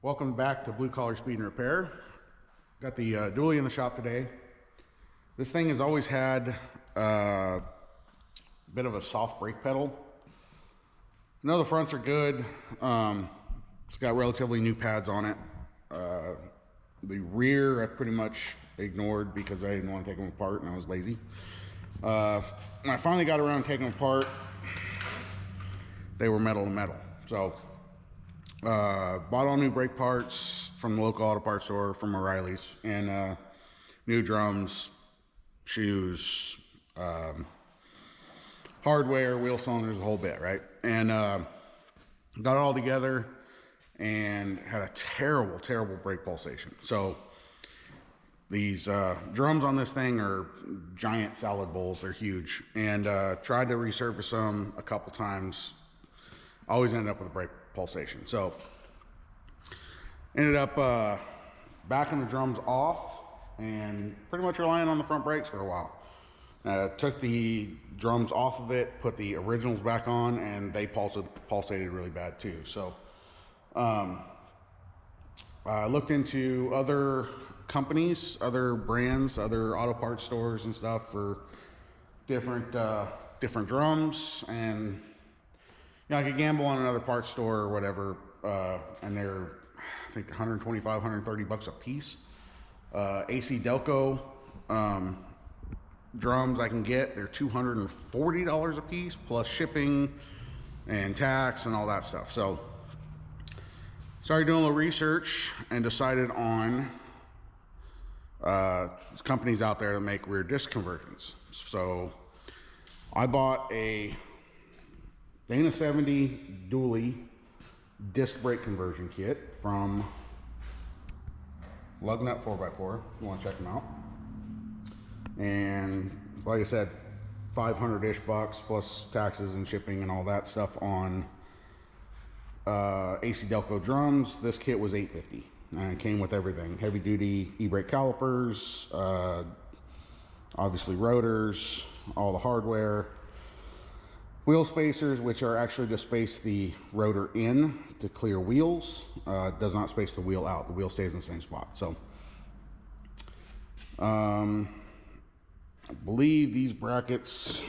Welcome back to Blue Collar Speed and Repair. Got the dually in the shop today. This thing has always had a bit of a soft brake pedal. I know the fronts are good. It's got relatively new pads on it. The rear I pretty much ignored because I didn't want to take them apart and I was lazy. When I finally got around to taking them apart, they were metal to metal. So bought all new brake parts from the local auto parts store, from O'Reilly's, and new drums, shoes, hardware, wheel cylinders, the whole bit, right? And got it all together and had a terrible brake pulsation. So these drums on this thing are giant salad bowls. They're huge, and tried to resurface them a couple times. Always ended up with a brake pulsation. So ended up backing the drums off and pretty much relying on the front brakes for a while. Took the drums off of it, put the originals back on, and they pulsated really bad too. So I looked into other companies, other brands, other auto parts stores and stuff for different drums, and I could gamble on another parts store or whatever, and they're, I think, 125, 130 bucks a piece. AC Delco drums I can get, they're $240 a piece, plus shipping and tax and all that stuff. So started doing a little research and decided on companies out there that make rear disc conversions. So I bought a Dana 70 dually disc brake conversion kit from Lugnut 4x4 if you want to check them out. And like I said, 500-ish bucks plus taxes and shipping and all that stuff on AC Delco drums. This kit was $850 and it came with everything: heavy duty e-brake calipers, obviously rotors, all the hardware, wheel spacers, which are actually to space the rotor in to clear wheels. Does not space the wheel out. The wheel stays in the same spot. So I believe these brackets,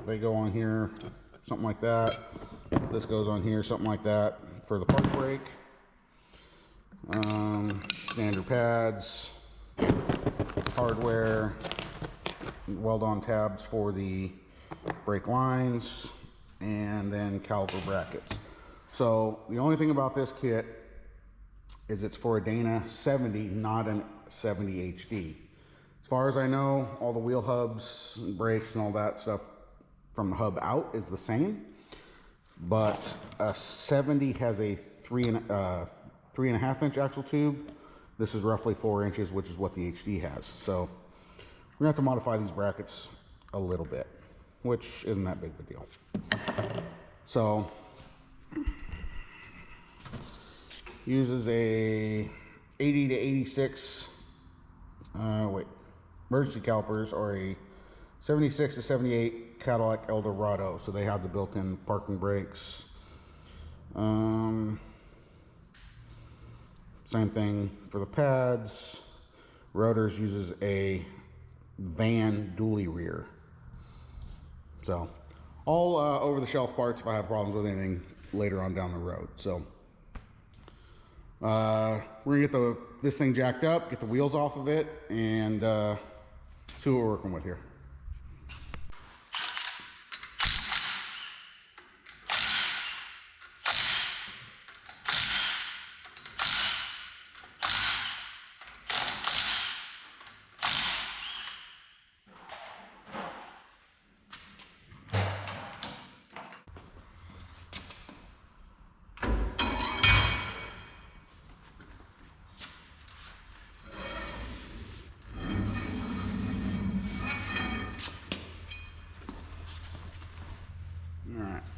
they go on here, something like that. This goes on here, something like that, for the park brake. Standard pads, hardware, weld-on tabs for the brake lines, and then caliper brackets. So the only thing about this kit is it's for a Dana 70, not a 70 HD. As far as I know, all the wheel hubs, and brakes, and all that stuff from the hub out is the same, but a 70 has a 3.5 inch axle tube. This is roughly 4 inches, which is what the HD has. So we're gonna have to modify these brackets a little bit, which isn't that big of a deal. So uses a 80 to 86 emergency calipers, or a 76 to 78 Cadillac Eldorado. So they have the built-in parking brakes. Same thing for the pads. Rotors uses a van dually rear. So all over the shelf parts if I have problems with anything later on down the road. So we're gonna get this thing jacked up, get the wheels off of it, and see what we're working with here.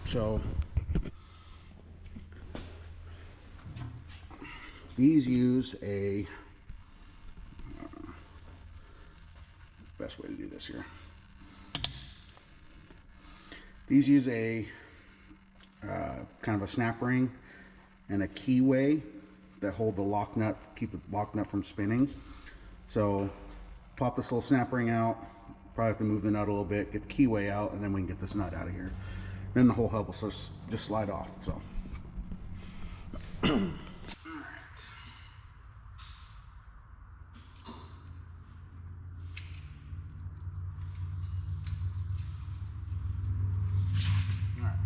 So these use a best way to do this here. These use a kind of a snap ring and a keyway that hold the lock nut, keep the lock nut from spinning. So pop this little snap ring out, probably have to move the nut a little bit, get the keyway out, and then we can get this nut out of here. Then the whole hub will just slide off. So so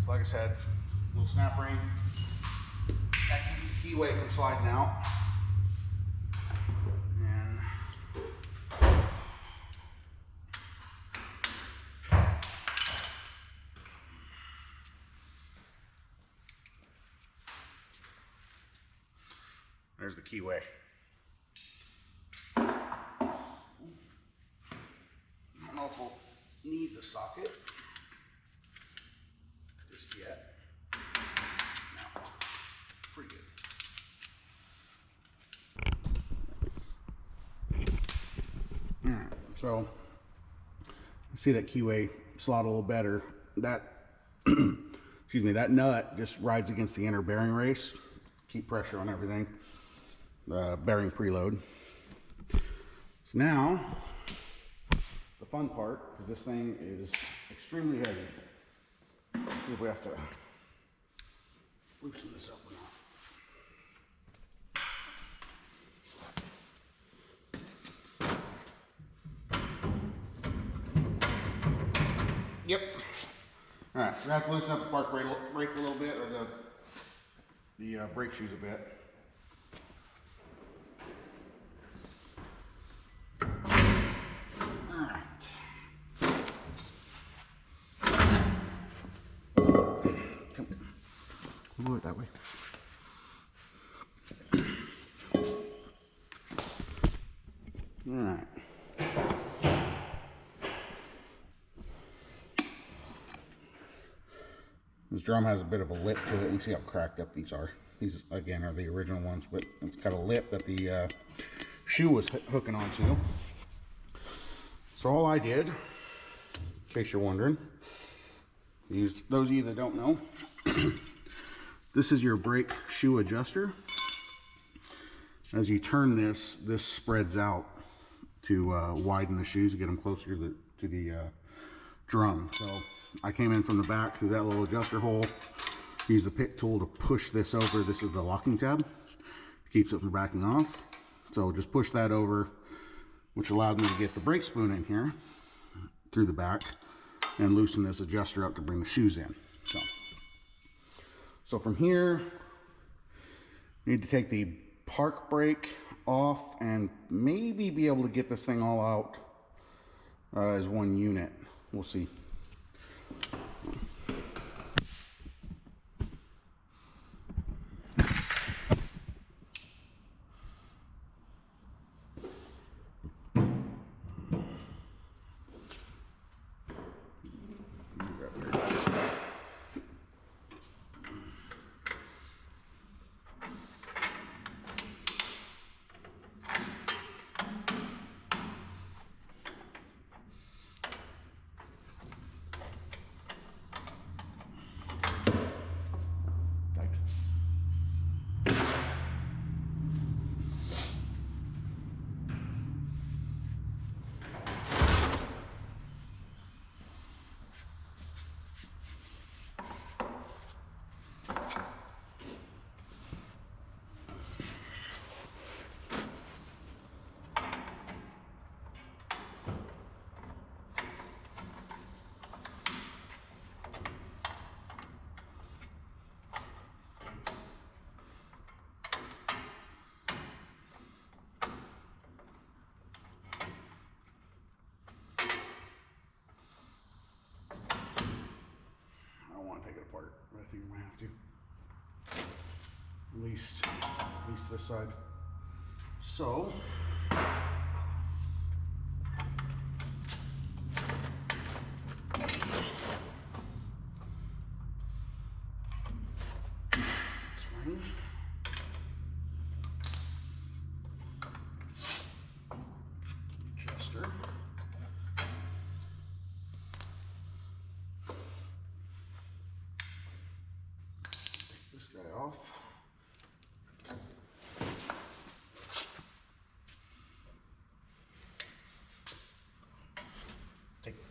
like I said, little snap ring, that keeps the keyway from sliding out. And there's the keyway. I don't know if we'll need the socket just yet. No, pretty good. Alright, so you see that keyway slot a little better. That excuse me, that nut just rides against the inner bearing race. Keep pressure on everything. Bearing preload. So now the fun part, because this thing is extremely heavy. Let's see if we have to loosen this up or not. Yep. All right, so we have to loosen up the park brake a little bit, or the brake shoes a bit. All right. Come on. Move it that way. All right. This drum has a bit of a lip to it. You can see how cracked up these are. These, again, are the original ones, but it's got a lip that the shoe was hooking onto. So all I did, in case you're wondering, those of you that don't know, this is your brake shoe adjuster. As you turn this spreads out to widen the shoes to get them closer to the drum. So I came in from the back through that little adjuster hole, use the pick tool to push this over. This is the locking tab, keeps it from backing off. So just push that over, which allowed me to get the brake spoon in here through the back and loosen this adjuster up to bring the shoes in. So from here, you need to take the park brake off and maybe be able to get this thing all out as one unit. We'll see. Take it apart, but I think I might have to. At least this side. So spring. Adjuster. guy off.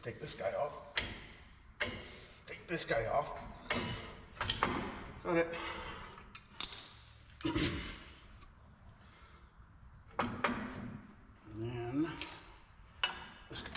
Take this guy off. Take this guy off. Got it. And then this guy.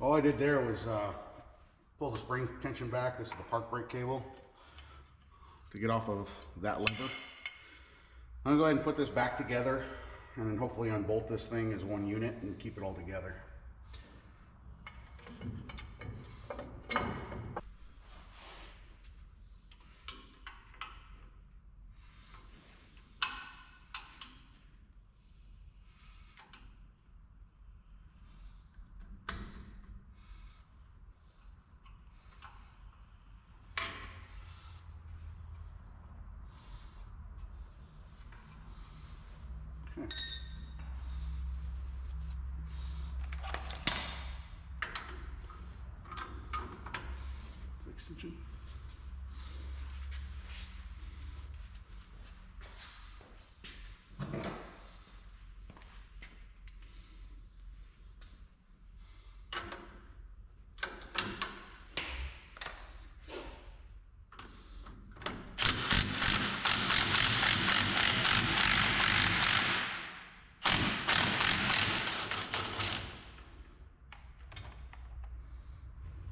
All I did there was pull the spring tension back. This is the park brake cable to get off of that lever. I'm gonna go ahead and put this back together and then hopefully unbolt this thing as one unit and keep it all together. Okay. Extension.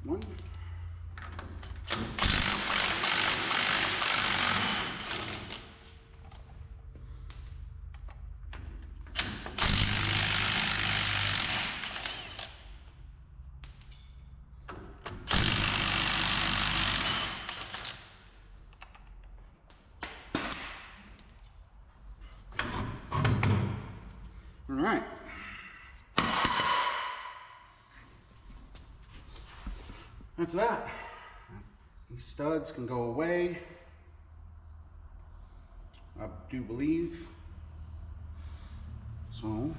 One. All right. That's that. These studs can go away, I do believe. So,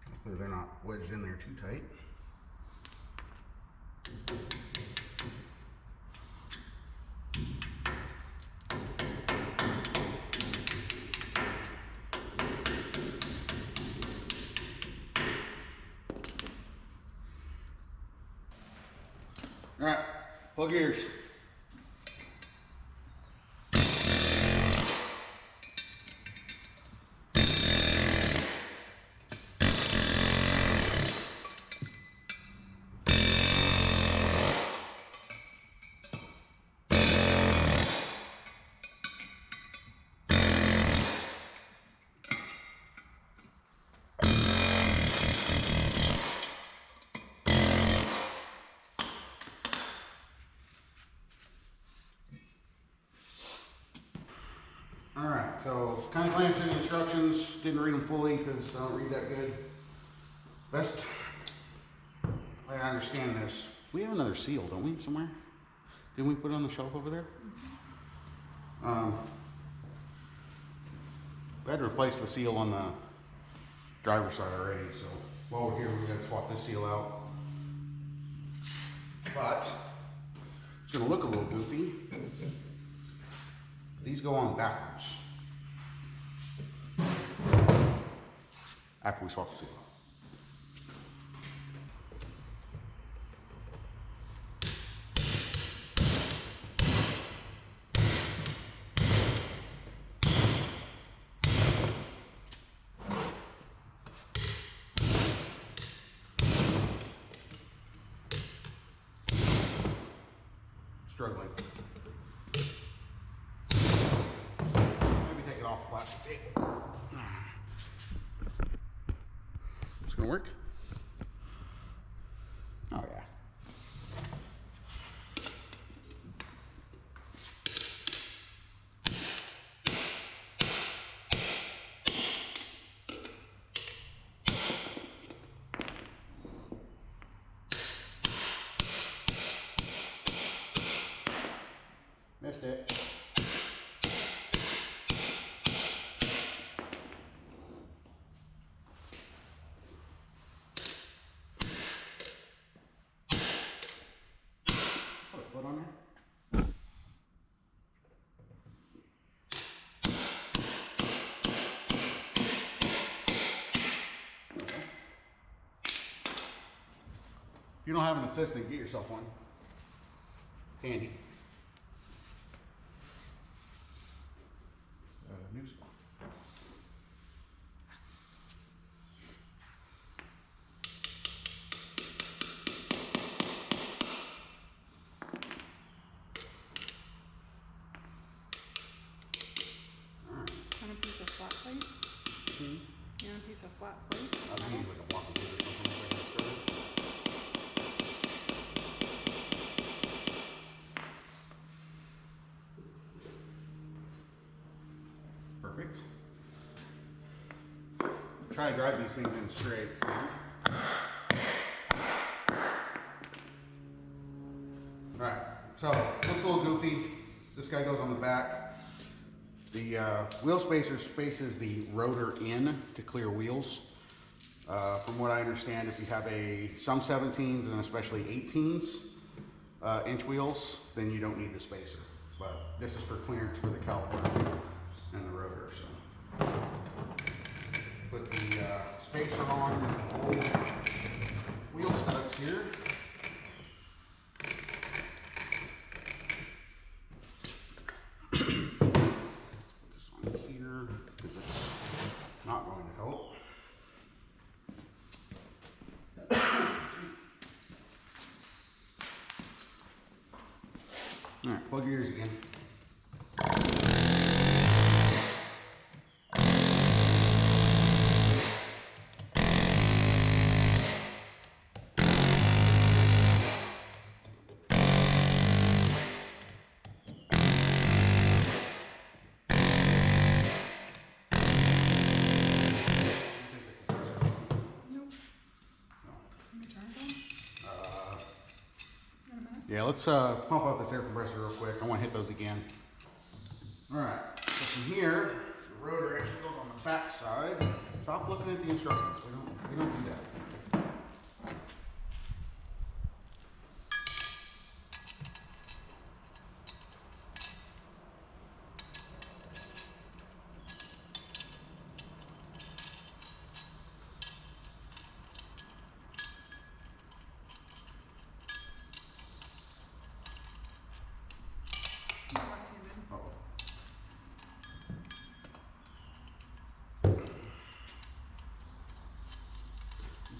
hopefully they're not wedged in there too tight. All right, plug your ears. All right, so kind of glanced through the instructions, didn't read them fully because I don't read that good. Best way I understand this, we have another seal, don't we, somewhere? Didn't we put it on the shelf over there? I had to replace the seal on the driver's side already, so while we're here, we're gonna swap this seal out. But it's gonna look a little goofy. These go on backwards after we swap the seal out. struggling. Maybe take it off the plastic tape. It's gonna work? Oh yeah. Missed it. Put a foot on there. Okay. If you don't have an assistant, get yourself one. It's handy. New spot. Want a piece of flat plate? Hmm? You want a piece of flat plate? I think like a block of wood or something like that. Perfect. Try to drive these things in straight. Alright, so looks a little goofy. This guy goes on the back. The wheel spacer spaces the rotor in to clear wheels. From what I understand, if you have some 17s and especially 18s inch wheels, then you don't need the spacer. But this is for clearance for the caliper and the rotor. So put the spacer on and the old wheel studs here. Put this on here because it's not going to help. All right, plug your ears again. Yeah, let's pump out this air compressor real quick. I want to hit those again. All right, so from here, the rotor actually goes on the back side. Stop looking at the instructions. We don't do that.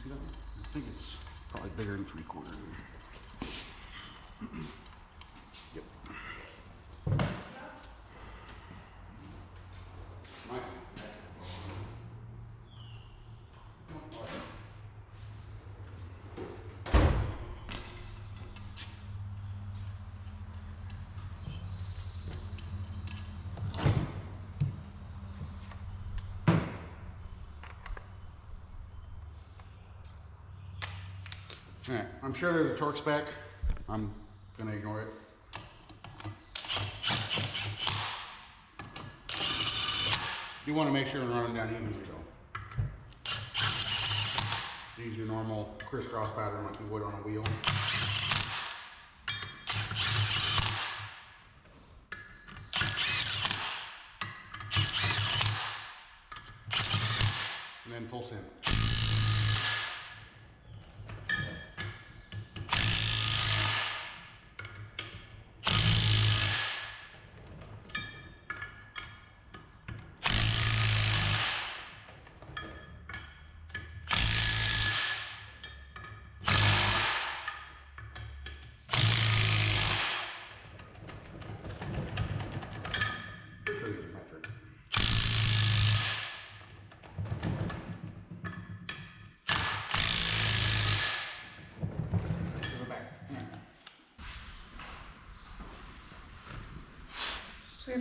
See that? I think it's probably bigger than 3/4. Yep. Might be. All right, I'm sure there's a torque spec. I'm gonna ignore it. You want to make sure and run them down evenly though. Use your normal crisscross pattern like you would on a wheel. And then full send.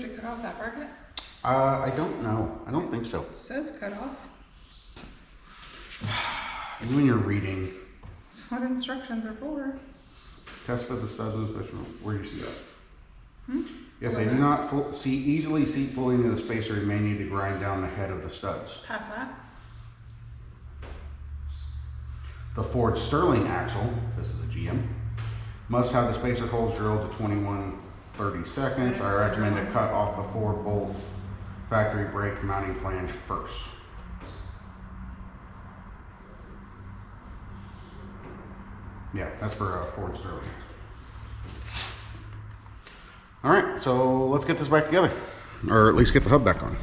have to cut off that bracket? I don't know. I don't think so. It says cut off. You and your reading. That's what instructions are for. Test fit the studs in the special. Where do you see that? If Go they do back. not easily seat fully into the spacer, you may need to grind down the head of the studs. Past that. The Ford Sterling axle, this is a GM, must have the spacer holes drilled to 21-30 seconds. I recommend to cut off the Ford bolt factory brake mounting flange first. Yeah, that's for Ford Sterling. All right, so let's get this back together, or at least get the hub back on.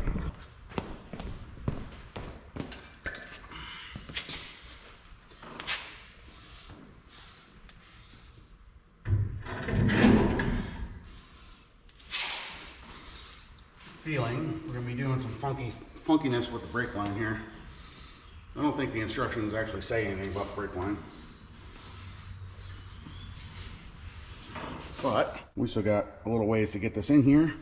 Feeling we're gonna be doing some funkiness with the brake line here. I don't think the instructions actually say anything about brake line, but we still got a little ways to get this in here,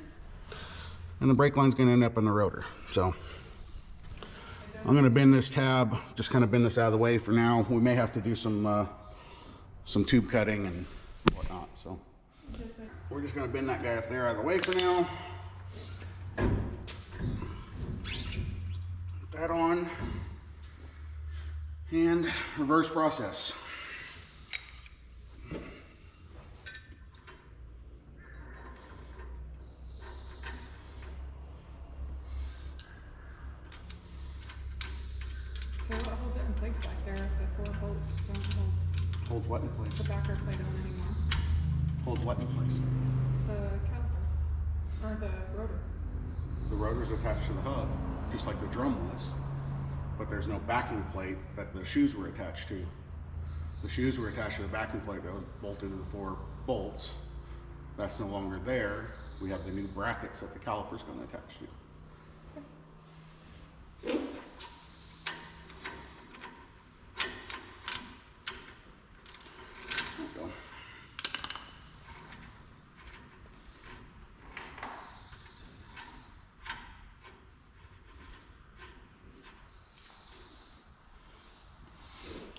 and the brake line's gonna end up in the rotor. So I'm gonna bend this tab, just kind of bend this out of the way for now. We may have to do some tube cutting and whatnot. So we're just gonna bend that guy up there out of the way for now. Put that on and reverse process. So what holds it in place back there if the 4 bolts don't hold Holds what in place? the backer plate on anymore? Holds what in place? The caliper. Or the rotor. The rotor's attached to the hub, just like the drum was, but there's no backing plate that the shoes were attached to. The shoes were attached to the backing plate that was bolted to the 4 bolts. That's no longer there. We have the new brackets that the caliper's going to attach to. There we go.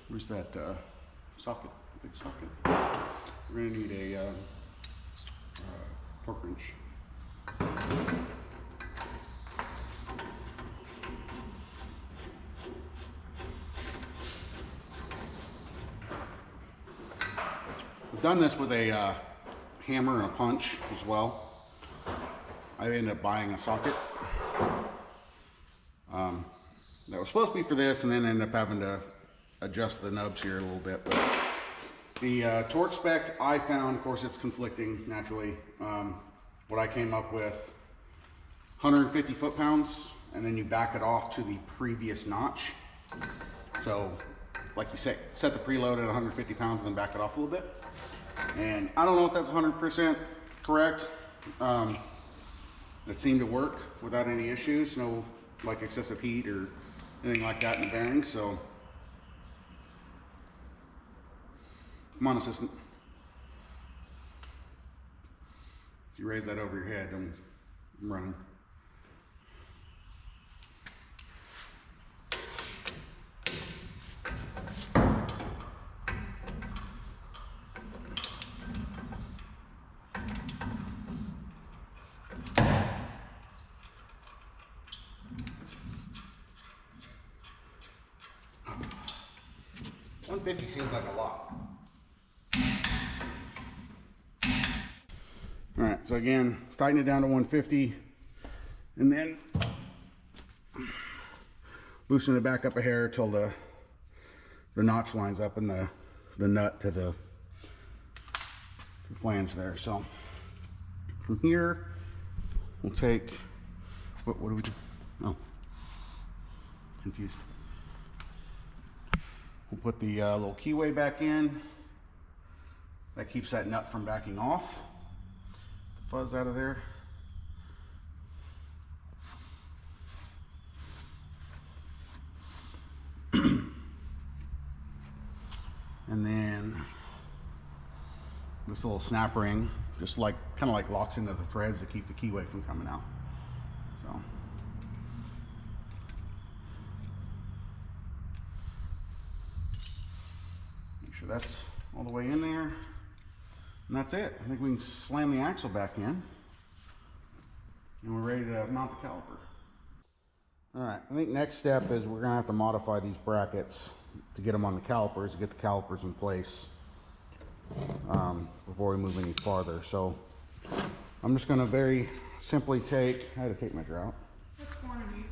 Where's that socket? Big socket. We're gonna need a torque wrench. We've done this with a hammer and a punch as well. I ended up buying a socket that was supposed to be for this, and then ended up having to adjust the nubs here a little bit. But the torque spec I found, of course, it's conflicting naturally. What I came up with, 150 foot-pounds, and then you back it off to the previous notch. So, like you say, set the preload at 150 pounds and then back it off a little bit. And I don't know if that's 100% correct. It seemed to work without any issues, no like excessive heat or anything like that in the bearings. So, come on, assistant. If you raise that over your head, I'm running. $150 seems like a lot. All right, so again, tighten it down to 150, and then loosen it back up a hair till the notch lines up and the nut to the flange there. So from here, we'll take, what do we do? Oh, confused. We'll put the little keyway back in. That keeps that nut from backing off. The fuzz out of there. And then this little snap ring just like kind of like locks into the threads to keep the keyway from coming out. So make sure that's all the way in there, and that's it. I think we can slam the axle back in, and we're ready to mount the caliper. All right, I think next step is we're gonna have to modify these brackets to get them on the calipers, to get the calipers in place before we move any farther. So I'm just gonna very simply take, I had a tape measure out. That's 4 1/8.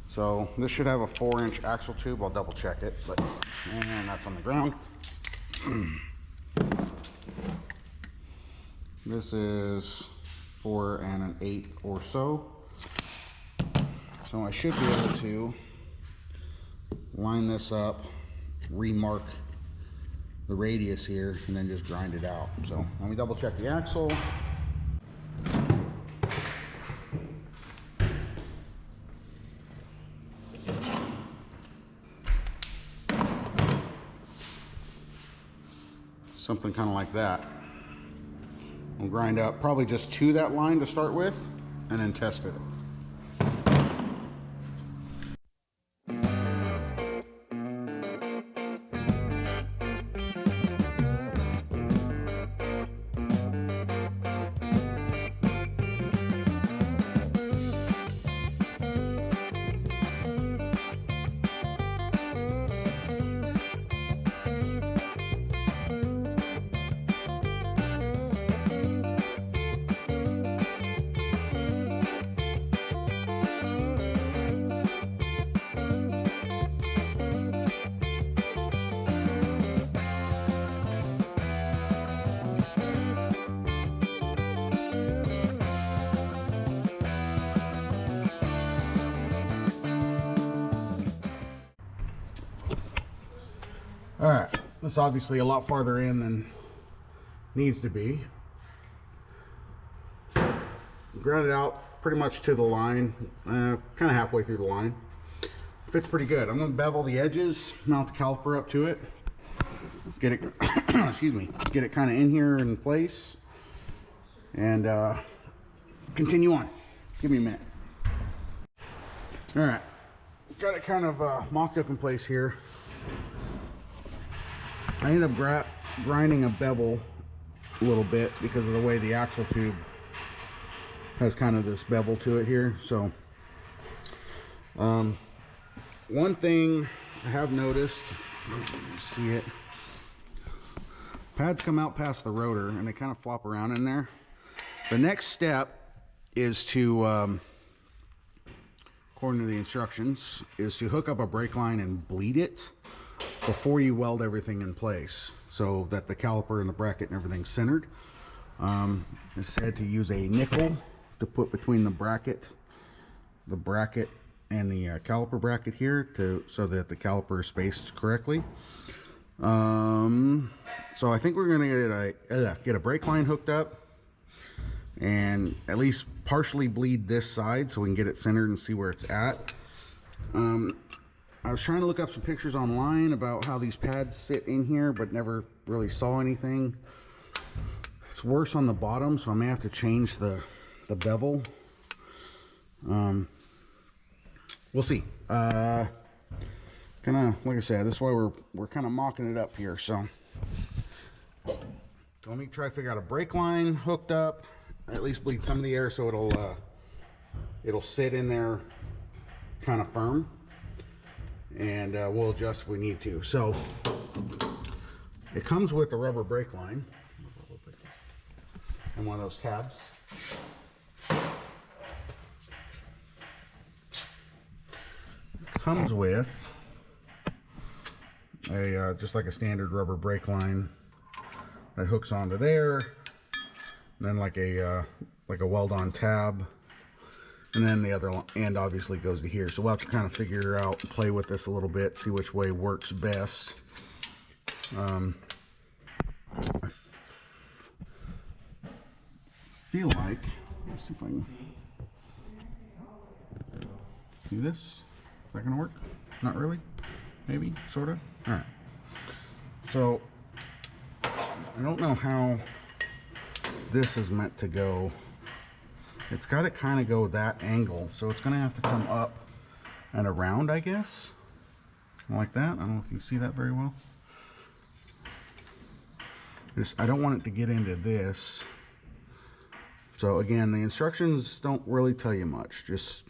So this should have a 4-inch axle tube. I'll double check it, but and that's on the ground. This is 4 1/8 or so. So I should be able to line this up, remark the radius here, and then just grind it out. So let me double check the axle. Something kind of like that. We'll grind up probably just to that line to start with, and then test fit it. All right, this is obviously a lot farther in than needs to be. Ground it out pretty much to the line, kind of halfway through the line. Fits pretty good. I'm gonna bevel the edges, mount the caliper up to it, get it, excuse me, get it kind of in here in place, and continue on. Give me a minute. All right, got it kind of mocked up in place here. I ended up grinding a bevel a little bit because of the way the axle tube has kind of this bevel to it here. So one thing I have noticed, see it, pads come out past the rotor and they kind of flop around in there. The next step is to, according to the instructions, is to hook up a brake line and bleed it before you weld everything in place, so that the caliper and the bracket and everything's centered. It's said to use a nickel to put between the bracket and the caliper bracket here, so that the caliper is spaced correctly. So I think we're gonna get a brake line hooked up and at least partially bleed this side so we can get it centered and see where it's at. I was trying to look up some pictures online about how these pads sit in here, but never really saw anything. It's worse on the bottom, so I may have to change the bevel. We'll see. Kind of, like I said, this is why we're kind of mocking it up here. So let me try to figure out a brake line hooked up, at least bleed some of the air so it'll sit in there kind of firm. And we'll adjust if we need to. So it comes with a rubber brake line and one of those tabs. It comes with a just like a standard rubber brake line that hooks onto there, and then like a weld-on tab. And then the other end obviously goes to here. So we'll have to kind of figure out, play with this a little bit, see which way works best. I feel like, let's see if I can do this. Is that gonna work? Not really? maybe, sort of. All right. So I don't know how this is meant to go. It's got to kind of go that angle, so it's going to have to come up and around, I guess, like that. I don't know if you can see that very well. I don't want it to get into this. So again, the instructions don't really tell you much. Just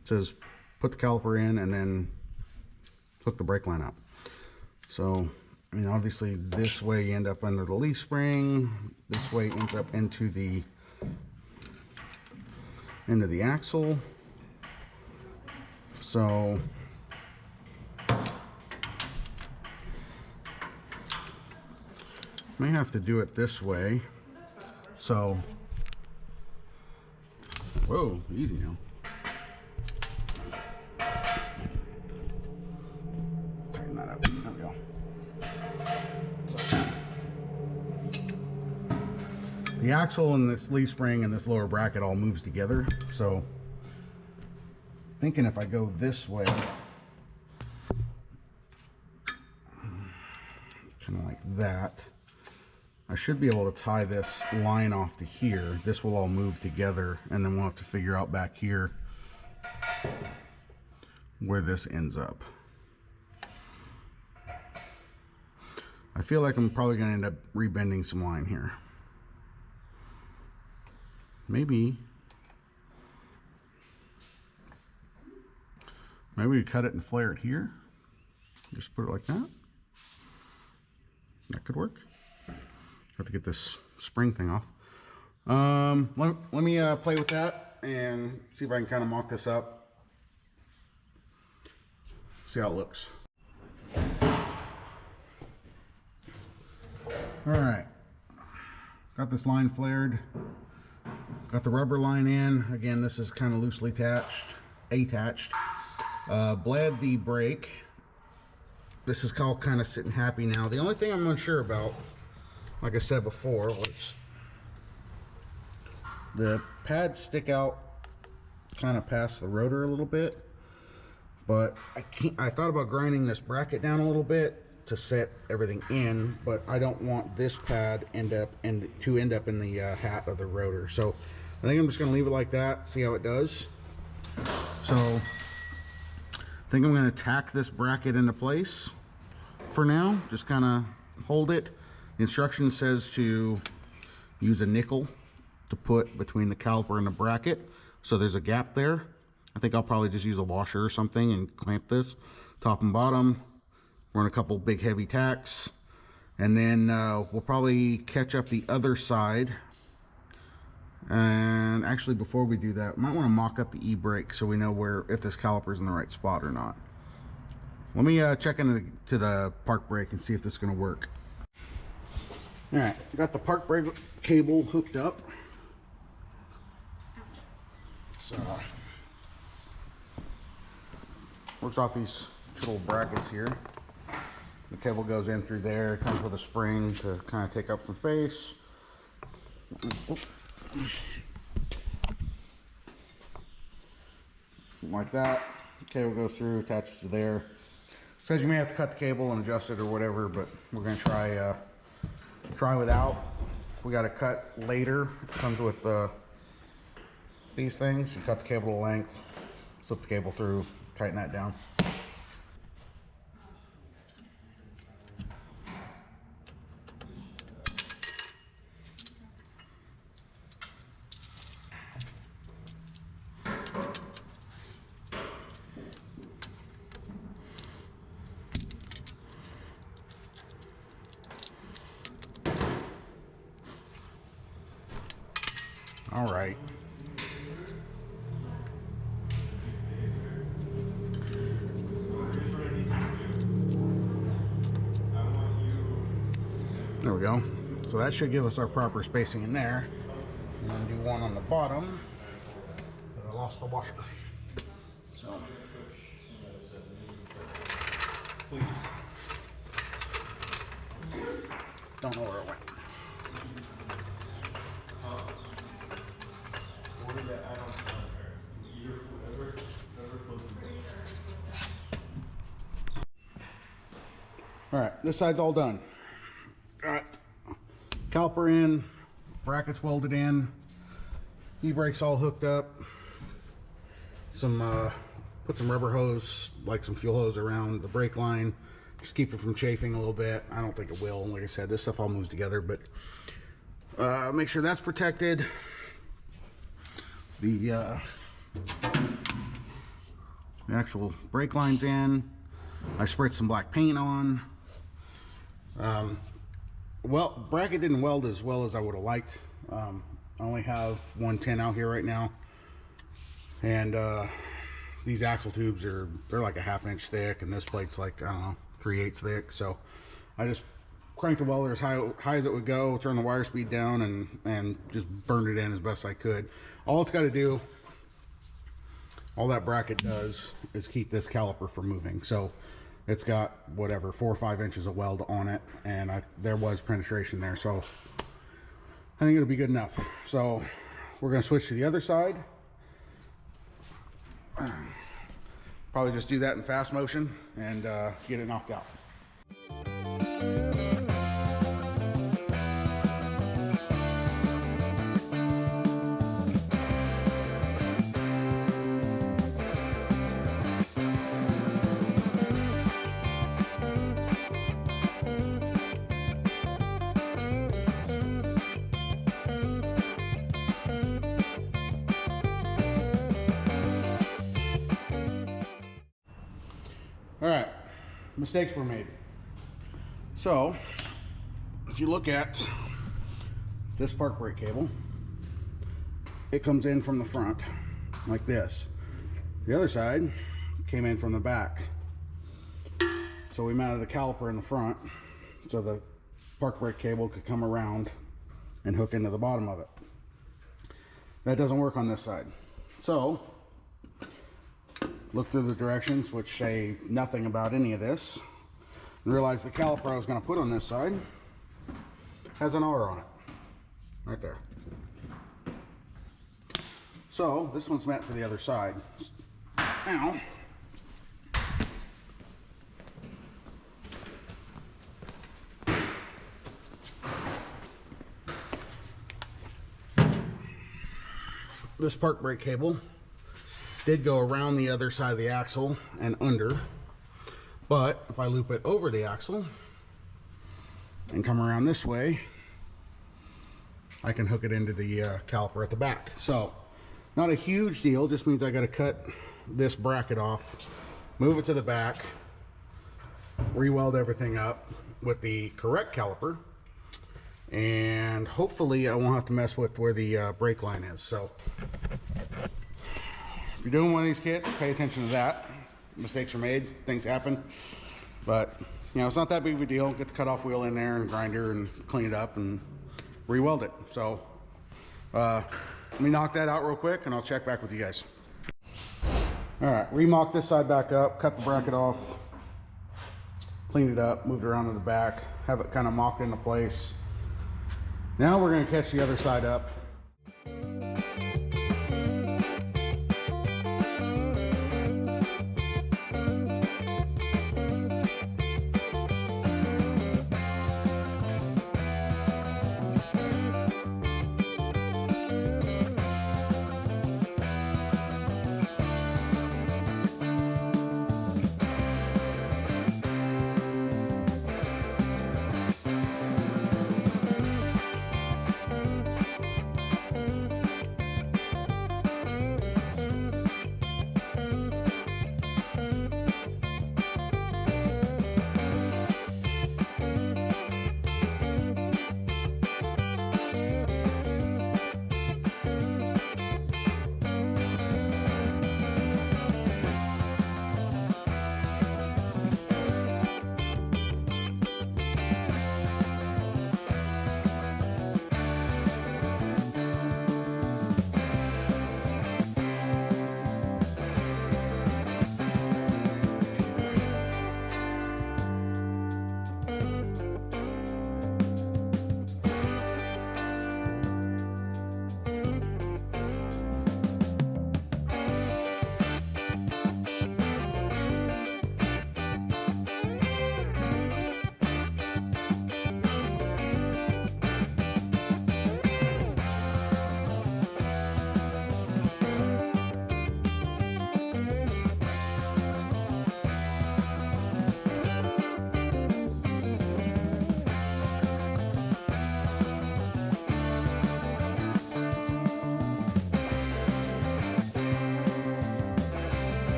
it says put the caliper in and then hook the brake line up. So I mean, obviously this way you end up under the leaf spring, this way ends up into the axle. So may have to do it this way. So whoa, easy now. Tighten that up. There we go. The axle and this leaf spring and this lower bracket all moves together. So thinking if I go this way, kind of like that, I should be able to tie this line off to here. This will all move together, and then we'll have to figure out back here where this ends up. I feel like I'm probably going to end up rebending some line here. Maybe we cut it and flare it here. Just put it like that. That could work. Have to get this spring thing off. Let me play with that and see if I can kind of mock this up. See how it looks. All right, got this line flared. Got the rubber line in. Again, this is kind of loosely attached. Bled the brake. This is all kind of sitting happy now. The only thing I'm unsure about, like I said before, was the pads stick out kind of past the rotor a little bit, but I thought about grinding this bracket down a little bit to set everything in, but I don't want this pad to end up in the hat of the rotor. So I think I'm just going to leave it like that, see how it does. So I think I'm going to tack this bracket into place for now. Just kind of hold it. The instruction says to use a nickel to put between the caliper and the bracket, so there's a gap there. I think I'll probably just use a washer or something and clamp this top and bottom, run a couple big heavy tacks, and then we'll probably catch up the other side. And actually, before we do that, might want to mock up the e-brake so we know if this caliper is in the right spot or not. Let me check into the park brake and see if this is going to work. All right, got the park brake cable hooked up. So works off these two little brackets here. The cable goes in through there. It comes with a spring to kind of take up some space. Like that. The cable goes through, attaches to there. Says you may have to cut the cable and adjust it or whatever, but we're going to try without. We got to cut later. It comes with these things. You cut the cable to length, slip the cable through, tighten that down. All right. There we go. So that should give us our proper spacing in there. And then do one on the bottom. But I lost the washer. So. Please. Don't know where it went. this side's all done. Got caliper in, brackets welded in, e-brakes all hooked up. Put some rubber hose, like some fuel hose around the brake line, just keep it from chafing a little bit. I don't think it will. Like I said, this stuff all moves together, but make sure that's protected. The actual brake line's in. I sprayed some black paint on. Well, bracket didn't weld as well as I would have liked. I only have 110 out here right now, and these axle tubes they're like a 1/2 inch thick, and this plate's like, I don't know, 3/8 thick. So I just cranked the welder as high as it would go, turned the wire speed down, and just burned it in as best I could. All it's got to do, all that bracket does, is keep this caliper from moving. So it's got whatever 4 or 5 inches of weld on it, and there was penetration there, so I think it'll be good enough. So we're going to switch to the other side. Probably just do that in fast motion and get it knocked out. All right, mistakes were made. So if you look at this park brake cable, it comes in from the front like this. The other side came in from the back. So we mounted the caliper in the front so the park brake cable could come around and hook into the bottom of it. That doesn't work on this side. So look through the directions, which say nothing about any of this, and realize the caliper I was going to put on this side has an R on it, right there. So this one's meant for the other side. Now, this park brake cable did go around the other side of the axle and under, but if I loop it over the axle and come around this way, I can hook it into the caliper at the back. So not a huge deal, just means I got to cut this bracket off, move it to the back, re-weld everything up with the correct caliper, and hopefully I won't have to mess with where the brake line is. So if you're doing one of these kits, pay attention to that. Mistakes are made, things happen, but you know, it's not that big of a deal. Get the cutoff wheel in there and grinder and clean it up and re-weld it. So let me knock that out real quick and I'll check back with you guys. All right, remock this side back up, cut the bracket off, clean it up, moved it around to the back, have it kind of mocked into place. Now we're going to catch the other side up.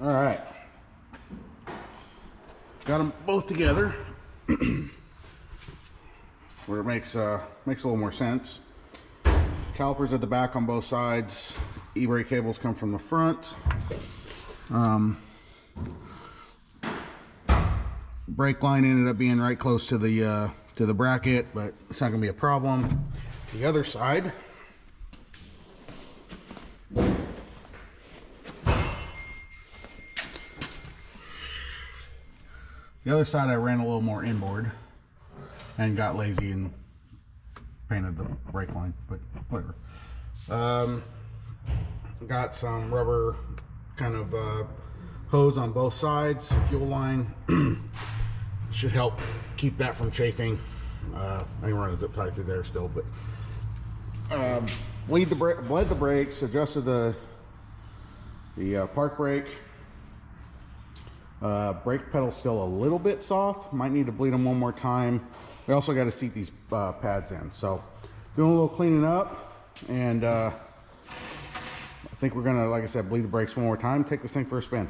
All right, got them both together where it makes a little more sense. Calipers at the back on both sides. E-brake cables come from the front. Brake line ended up being right close to the bracket, but it's not going to be a problem. The other side, I ran a little more inboard and got lazy and painted the brake line, but whatever. Got some rubber kind of hose on both sides, fuel line. Should help keep that from chafing. I can run a zip tie through there still, but bled the brakes, adjusted the park brake. Brake pedal's still a little bit soft. Might need to bleed them one more time. We also got to seat these pads in. So doing a little cleaning up, and I think we're gonna, like I said, bleed the brakes one more time. Take this thing for a spin.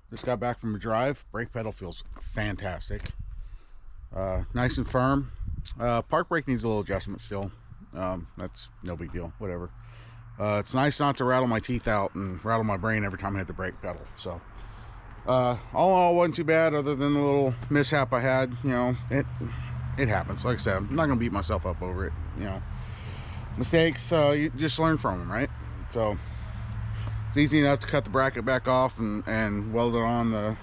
Just got back from a drive. Brake pedal feels fantastic. Nice and firm. Park brake needs a little adjustment still. That's no big deal, whatever. It's nice not to rattle my teeth out and rattle my brain every time I hit the brake pedal. So all in all, wasn't too bad, other than the little mishap I had. You know, it happens. Like I said, I'm not gonna beat myself up over it. You know, mistakes, you just learn from them, right? So it's easy enough to cut the bracket back off and weld it on the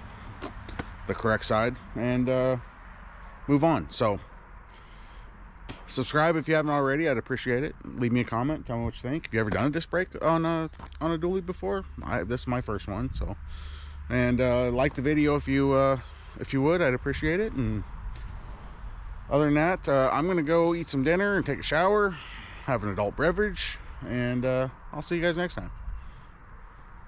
correct side and move on. So subscribe if you haven't already. I'd appreciate it. Leave me a comment, tell me what you think. Have you ever done a disc brake on a dually before? This is my first one. So, and like the video if you would, I'd appreciate it. And other than that, I'm gonna go eat some dinner and take a shower, have an adult beverage. and I'll see you guys next time.